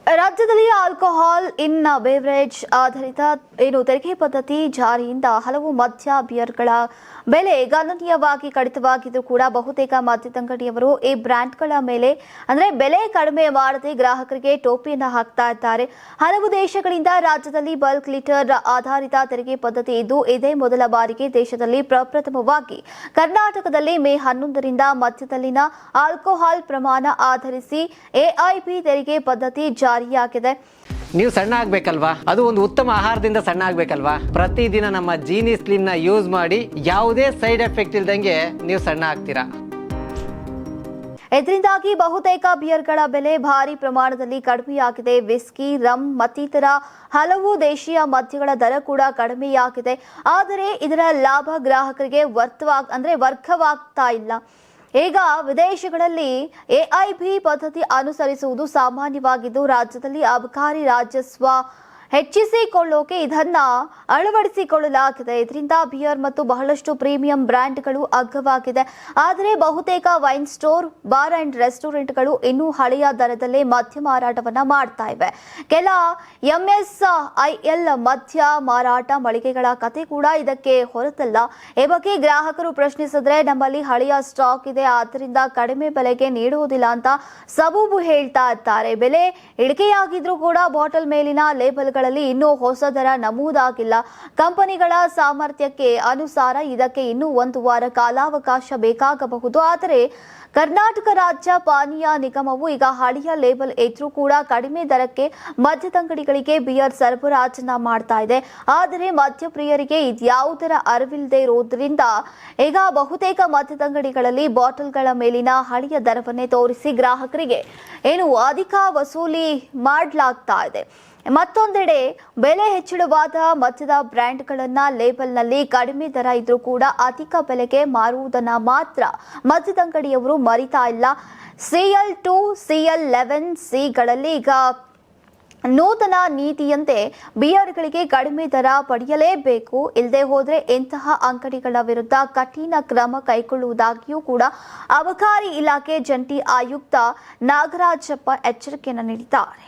ರಾಜ್ಯದಲ್ಲಿ ಆಲ್ಕೋಹಾಲ್ ಇನ್ ಬೇವರೇಜ್ ಆಧಾರಿತ ತೆರಿಗೆ ಪದ್ಧತಿ ಜಾರಿಯಿಂದ ಹಲವು ಮದ್ಯ ಬಿಯರ್ಗಳ ಬೆಲೆ ಗಣನೀಯವಾಗಿ ಕಡಿತವಾಗಿದ್ದು ಕೂಡ ಬಹುತೇಕ ಮದ್ಯದಂಗಡಿಯವರು ಈ ಬ್ರ್ಯಾಂಡ್ಗಳ ಮೇಲೆ ಬೆಲೆ ಕಡಿಮೆ ಮಾಡದೆ ಗ್ರಾಹಕರಿಗೆ ಟೋಪಿಯನ್ನು ಹಾಕ್ತಾ ಇದ್ದಾರೆ. ಹಲವು ದೇಶಗಳಿಂದ ರಾಜ್ಯದಲ್ಲಿ ಬಲ್ಕ್ ಲೀಟರ್ ಆಧಾರಿತ ತೆರಿಗೆ ಪದ್ಧತಿ ಇದ್ದು ಇದೇ ಮೊದಲ ಬಾರಿಗೆ ದೇಶದಲ್ಲಿ ಪ್ರಪ್ರಥಮವಾಗಿ ಕರ್ನಾಟಕದಲ್ಲಿ ಮೇ 11ರಿಂದ ಮದ್ಯದಲ್ಲಿನ ಆಲ್ಕೋಹಾಲ್ ಪ್ರಮಾಣ ಆಧರಿಸಿ ಎಐಪಿ ತೆರಿಗೆ ಪದ್ಧತಿ ಜಾರಿಯಾಗಿದೆ. ನೀವು ಸಣ್ಣ ಆಗ್ಬೇಕಲ್ವಾ? ಅದು ಒಂದು ಉತ್ತಮ ಆಹಾರದಿಂದ ಸಣ್ಣ ಆಗ್ಬೇಕಲ್ವಾ? ಪ್ರತಿದಿನ ನಮ್ಮ ಜೀನಿ ಸ್ಲಿಮ್ ನ ಯೂಸ್ ಮಾಡಿ ಯಾವುದೇ ಸೈಡ್ ಎಫೆಕ್ಟ್ ಇಲ್ದಂಗೆ ನೀವು ಸಣ್ಣ ಆಗ್ತೀರಾ. ಇದರಿಂದಾಗಿ ಬಹುತೇಕ ಬಿಯರ್ಗಳ ಬೆಲೆ ಭಾರಿ ಪ್ರಮಾಣದಲ್ಲಿ ಕಡಿಮೆಯಾಗಿದೆ. ವಿಸ್ಕಿ, ರಮ್ ಮತ್ತಿತರ ಹಲವು ದೇಶೀಯ ಮದ್ಯಗಳ ದರ ಕೂಡ ಕಡಿಮೆಯಾಗಿದೆ. ಆದರೆ ಇದರ ಲಾಭ ಗ್ರಾಹಕರಿಗೆ ವರ್ಗವಾಗ್ತಾ ಇಲ್ಲ. ಈಗ ವಿದೇಶಗಳಲ್ಲಿ ಎಐಪಿ ಪದ್ಧತಿ ಅನುಸರಿಸುವುದು ಸಾಮಾನ್ಯವಾಗಿದ್ದು ರಾಜ್ಯದಲ್ಲಿ ಅಬಕಾರಿ ರಾಜಸ್ವ ಹೆಚ್ಚಿಸಿಕೊಳ್ಳೋಕೆ ಇದನ್ನ ಅಳವಡಿಸಿಕೊಳ್ಳಲಾಗಿದೆ. ಇದರಿಂದ ಬಿಯರ್ ಮತ್ತು ಬಹಳಷ್ಟು ಪ್ರೀಮಿಯಂ ಬ್ರ್ಯಾಂಡ್ಗಳು ಅಗ್ಗವಾಗಿದೆ. ಆದರೆ ಬಹುತೇಕ ವೈನ್ ಸ್ಟೋರ್, ಬಾರ್ ಅಂಡ್ ರೆಸ್ಟೋರೆಂಟ್ಗಳು ಇನ್ನೂ ಹಳೆಯ ದರದಲ್ಲೇ ಮದ್ಯ ಮಾರಾಟವನ್ನ ಮಾಡ್ತಾ ಇವೆ. ಕೆಲ ಎಂಎಸ್ಐಎಲ್ ಮದ್ಯ ಮಾರಾಟ ಮಳಿಗೆಗಳ ಕತೆ ಕೂಡ ಇದಕ್ಕೆ ಹೊರತಲ್ಲ. ಈ ಬಗ್ಗೆ ಗ್ರಾಹಕರು ಪ್ರಶ್ನಿಸಿದ್ರೆ ನಮ್ಮಲ್ಲಿ ಹಳೆಯ ಸ್ಟಾಕ್ ಇದೆ, ಆದ್ದರಿಂದ ಕಡಿಮೆ ಬೆಲೆಗೆ ನೀಡುವುದಿಲ್ಲ ಅಂತ ಸಬೂಬು ಹೇಳ್ತಾ ಇದ್ದಾರೆ. ಬೆಲೆ ಇಳಿಕೆಯಾಗಿದ್ರೂ ಕೂಡ ಬಾಟಲ್ ಮೇಲಿನ ಲೇಬಲ್ ಇನ್ನೂ ಹೊಸ ದರ ನಮೂದಾಗಿಲ್ಲ. ಕಂಪನಿಗಳ ಸಾಮರ್ಥ್ಯಕ್ಕೆ ಅನುಸಾರ ಇದಕ್ಕೆ ಇನ್ನೂ 1 ವಾರ ಕಾಲಾವಕಾಶ ಬೇಕಾಗಬಹುದು. ಆದರೆ ಕರ್ನಾಟಕ ರಾಜ್ಯ ಪಾನೀಯ ನಿಗಮವು ಈಗ ಹಳೆಯ ಲೇಬಲ್ ಇದ್ರೂ ಕೂಡ ಕಡಿಮೆ ದರಕ್ಕೆ ಮದ್ಯದಂಗಡಿಗಳಿಗೆ ಬಿಯರ್ ಸರಬರಾಜನ್ನ ಮಾಡ್ತಾ ಇದೆ. ಆದರೆ ಮದ್ಯಪ್ರಿಯರಿಗೆ ಇದ್ಯಾವುದರ ಅರಿವಿಲ್ಲದೆ ಇರೋದ್ರಿಂದ ಈಗ ಬಹುತೇಕ ಮದ್ಯದಂಗಡಿಗಳಲ್ಲಿ ಬಾಟಲ್ಗಳ ಮೇಲಿನ ಹಳೆಯ ದರವನ್ನೇ ತೋರಿಸಿ ಗ್ರಾಹಕರಿಗೆ ಅಧಿಕ ವಸೂಲಿ ಮಾಡಲಾಗ್ತಾ ಇದೆ. ಮತ್ತೊಂದೆಡೆ ಬೆಲೆ ಹೆಚ್ಚಳವಾದ ಮದ್ಯದ ಬ್ರ್ಯಾಂಡ್ಗಳನ್ನ ಲೇಬಲ್ನಲ್ಲಿ ಕಡಿಮೆ ದರ ಇದ್ರೂ ಕೂಡ ಅಧಿಕ ಬೆಲೆಗೆ ಮಾರುವುದನ್ನ ಮಾತ್ರ ಮದ್ಯದಂಗಡಿಯವರು ಮರಿತಾ ಇಲ್ಲ. CL2, CL11 ಸಿಗಳಲ್ಲಿ ಈಗ ನೂತನ ನೀತಿಯಂತೆ ಬಿಯರ್ಗಳಿಗೆ ಕಡಿಮೆ ದರ ಪಡೆಯಲೇಬೇಕು. ಇಲ್ಲದೆ ಹೋದರೆ ಇಂತಹ ಅಂಗಡಿಗಳ ವಿರುದ್ಧ ಕಠಿಣ ಕ್ರಮ ಕೈಗೊಳ್ಳುವುದಾಗಿಯೂ ಕೂಡ ಅಬಕಾರಿ ಇಲಾಖೆ ಜಂಟಿ ಆಯುಕ್ತ ನಾಗರಾಜಪ್ಪ ಎಚ್ಚರಿಕೆಯನ್ನು ನೀಡಿದ್ದಾರೆ.